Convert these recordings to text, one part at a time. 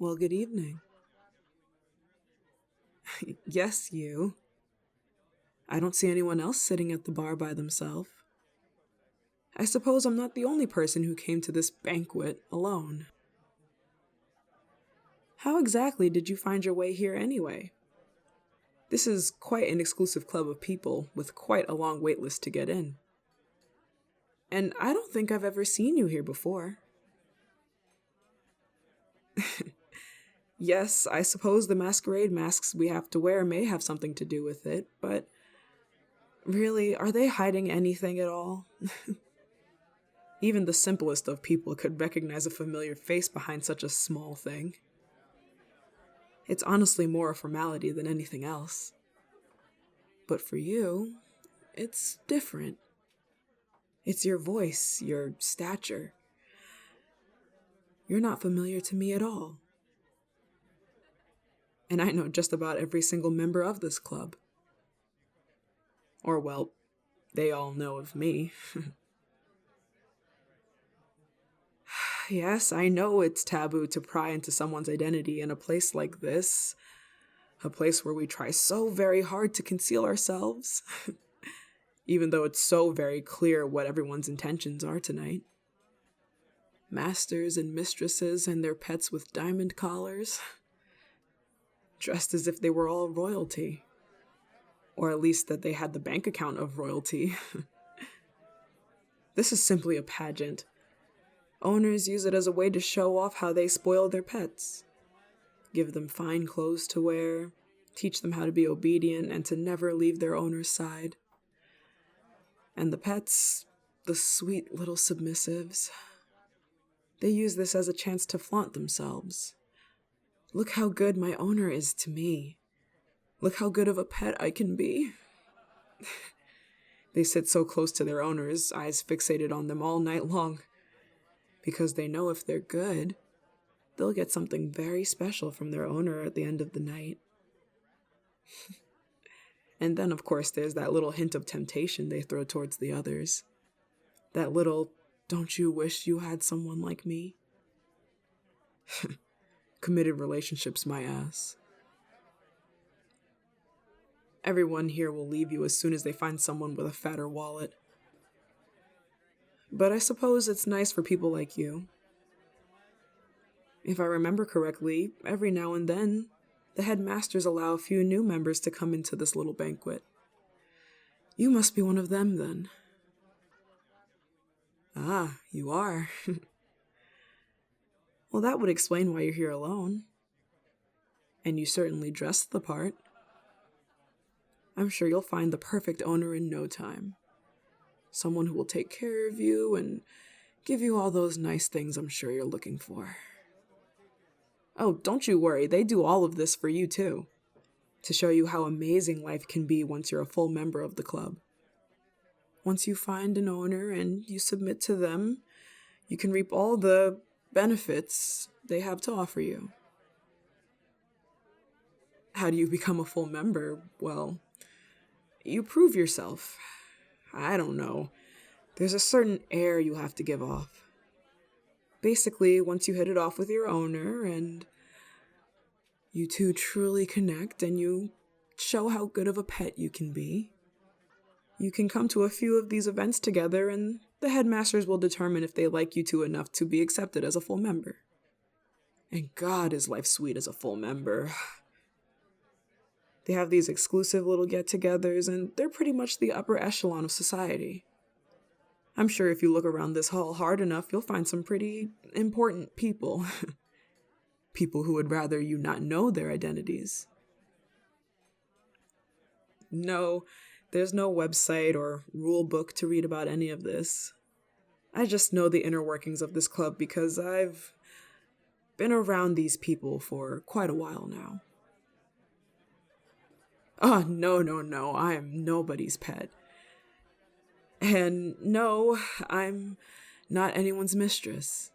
Well, good evening. Yes, you. I don't see anyone else sitting at the bar by themselves. I suppose I'm not the only person who came to this banquet alone. How exactly did you find your way here anyway? This is quite an exclusive club of people with quite a long wait list to get in. And I don't think I've ever seen you here before. Yes, I suppose the masquerade masks we have to wear may have something to do with it, but really, are they hiding anything at all? Even the simplest of people could recognize a familiar face behind such a small thing. It's honestly more a formality than anything else. But for you, it's different. It's your voice, your stature. You're not familiar to me at all. And I know just about every single member of this club. Or, well, they all know of me. Yes, I know it's taboo to pry into someone's identity in a place like this. A place where we try so very hard to conceal ourselves. Even though it's so very clear what everyone's intentions are tonight. Masters and mistresses and their pets with diamond collars. Dressed as if they were all royalty. Or at least that they had the bank account of royalty. This is simply a pageant. Owners use it as a way to show off how they spoil their pets. Give them fine clothes to wear, teach them how to be obedient and to never leave their owner's side. And the pets, the sweet little submissives, they use this as a chance to flaunt themselves. Look how good my owner is to me. Look how good of a pet I can be. They sit so close to their owners, eyes fixated on them all night long. Because they know if they're good, they'll get something very special from their owner at the end of the night. And then, of course, there's that little hint of temptation they throw towards the others. That little, don't you wish you had someone like me? Committed relationships, my ass. Everyone here will leave you as soon as they find someone with a fatter wallet. But I suppose it's nice for people like you. If I remember correctly, every now and then, the headmasters allow a few new members to come into this little banquet. You must be one of them, then. Ah, you are. Well, that would explain why you're here alone. And you certainly dressed the part. I'm sure you'll find the perfect owner in no time. Someone who will take care of you and give you all those nice things I'm sure you're looking for. Oh, don't you worry, they do all of this for you too. To show you how amazing life can be once you're a full member of the club. Once you find an owner and you submit to them, you can reap all the benefits they have to offer you. How do you become a full member? Well, you prove yourself. I don't know. There's a certain air you have to give off. Basically, once you hit it off with your owner and you two truly connect and you show how good of a pet you can be, you can come to a few of these events together and the headmasters will determine if they like you two enough to be accepted as a full member. And God, is life sweet as a full member. They have these exclusive little get-togethers, and they're pretty much the upper echelon of society. I'm sure if you look around this hall hard enough, you'll find some pretty important people. People who would rather you not know their identities. No, there's no website or rule book to read about any of this. I just know the inner workings of this club because I've been around these people for quite a while now. Oh, no, I am nobody's pet. And no, I'm not anyone's mistress.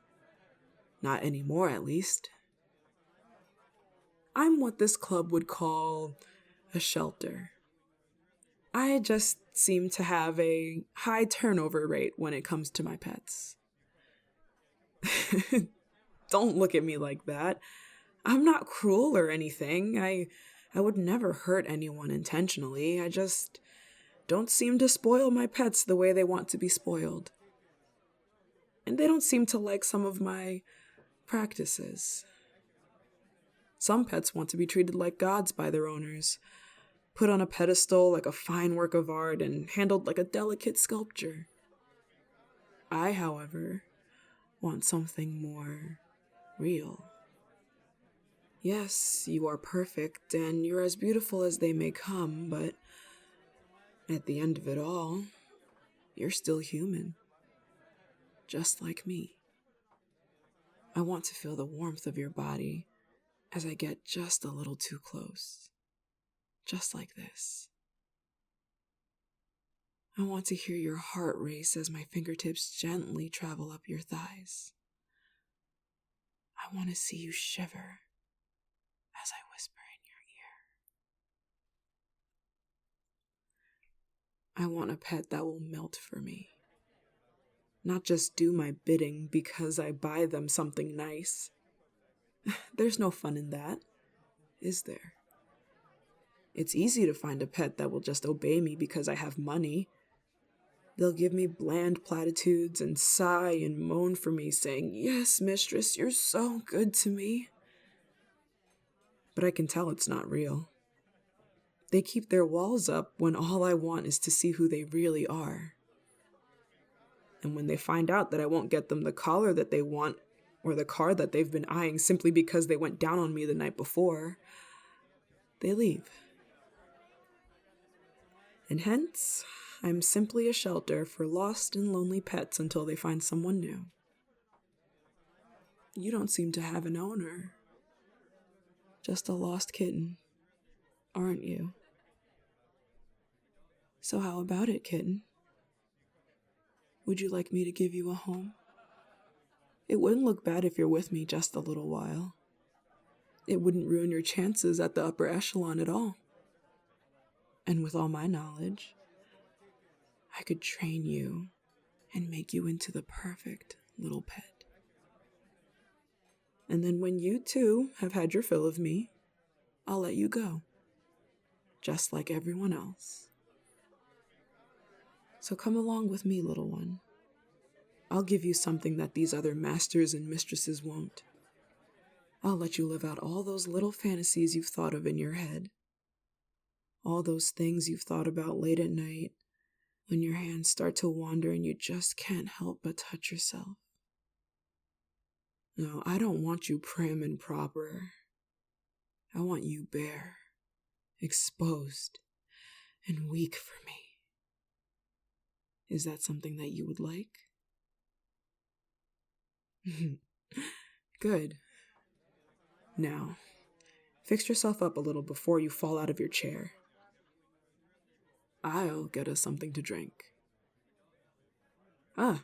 Not anymore, at least. I'm what this club would call a shelter. I just seem to have a high turnover rate when it comes to my pets. Don't look at me like that. I'm not cruel or anything. I would never hurt anyone intentionally. I just don't seem to spoil my pets the way they want to be spoiled. And they don't seem to like some of my practices. Some pets want to be treated like gods by their owners, put on a pedestal like a fine work of art and handled like a delicate sculpture. I, however, want something more real. Yes, you are perfect and you're as beautiful as they may come, but at the end of it all, you're still human, just like me. I want to feel the warmth of your body as I get just a little too close, just like this. I want to hear your heart race as my fingertips gently travel up your thighs. I want to see you shiver as I whisper in your ear. I want a pet that will melt for me, not just do my bidding because I buy them something nice. There's no fun in that, is there? It's easy to find a pet that will just obey me because I have money. They'll give me bland platitudes and sigh and moan for me, saying, "Yes, mistress, you're so good to me." But I can tell it's not real. They keep their walls up when all I want is to see who they really are. And when they find out that I won't get them the collar that they want or the car that they've been eyeing simply because they went down on me the night before, they leave. And hence, I'm simply a shelter for lost and lonely pets until they find someone new. You don't seem to have an owner. Just a lost kitten, aren't you? So how about it, kitten? Would you like me to give you a home? It wouldn't look bad if you're with me just a little while. It wouldn't ruin your chances at the upper echelon at all. And with all my knowledge, I could train you and make you into the perfect little pet. And then when you too have had your fill of me, I'll let you go, just like everyone else. So come along with me, little one. I'll give you something that these other masters and mistresses won't. I'll let you live out all those little fantasies you've thought of in your head. All those things you've thought about late at night when your hands start to wander and you just can't help but touch yourself. No, I don't want you prim and proper. I want you bare, exposed, and weak for me. Is that something that you would like? Good. Now, fix yourself up a little before you fall out of your chair. I'll get us something to drink. Ah,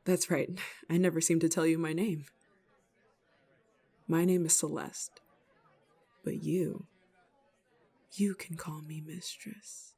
that's right. I never seem to tell you my name. My name is Celeste. But you can call me mistress.